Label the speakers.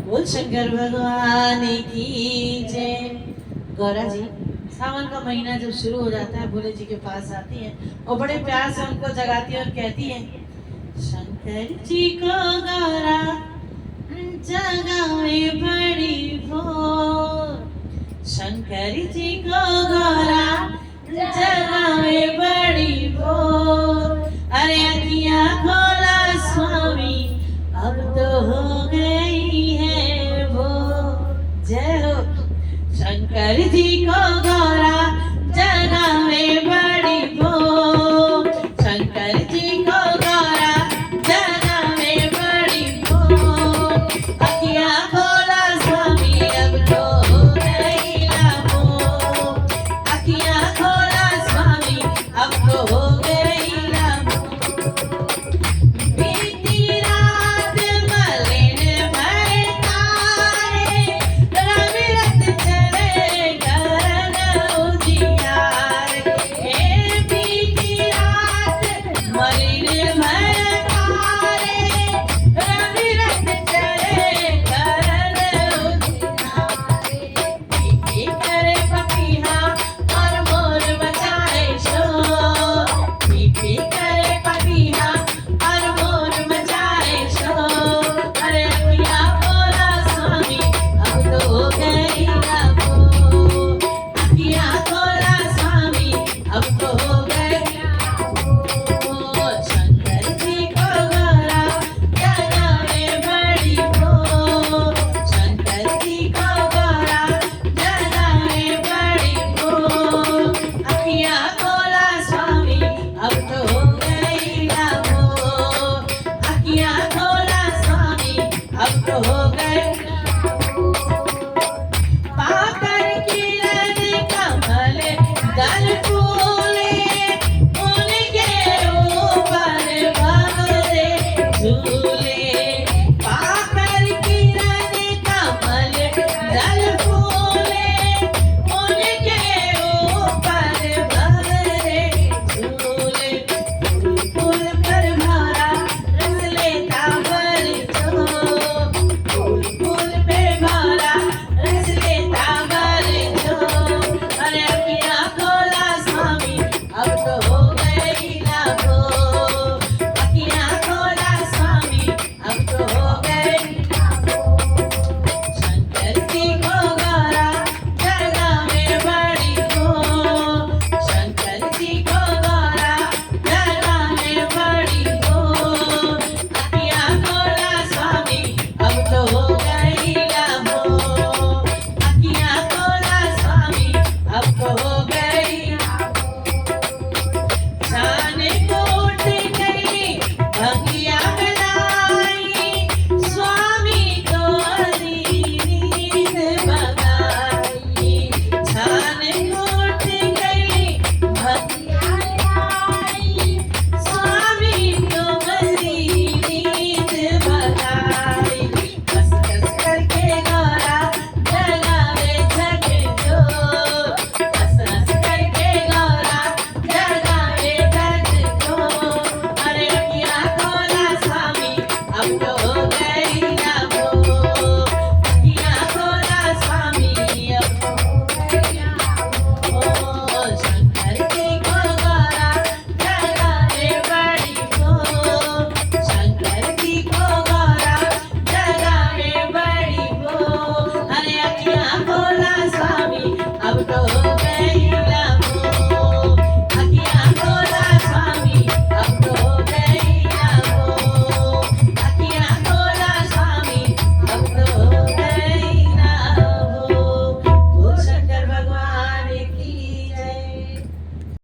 Speaker 1: बोल शंकर भगवान की जय। गौरा जी, सावन का महीना जब शुरू हो जाता है भोले जी के पास आती है और बड़े प्यार से उनको जगाती है और कहती है, शंकर जी को गौरा जगावे बड़ी भोर, शंकर जी को गौरा जगावे बड़ी भोर। अरे अखियाँ खोला स्वामी अब तो हो गई है वो। जय हो। शंकर जी को गौरा जगावे बड़ी भोर, शंकर जी को गौरा जगावे बड़ी भोर। अखियाँ खोला स्वामी अब तो हो गई ना भोर, अखियाँ खोला स्वामी अब तो हो गई ना भोर। बीती रात मलिन भय तारे, रवि रत चले गगन उजियार। हे बीती रात मलिन भय तारे, रवि रत चले गगन उजियार। पीपी करे पपीहा और मोर मचाए शोर, पीपी करे पपीहा और मोर मचाए शोर। अरे अखियाँ खोला स्वामी अब तो हो गई ना भोर, अखियाँ खोला स्वामी अब तो हो गई ना भोर। शंकर जी को गौरा जगावे बड़ी भोर, शंकर जी को गौरा जगावे बड़ी भोर। अखियाँ खोला स्वामी अब तो हो गई ना भोर, अखियाँ खोला स्वामी अब तो हो गई ना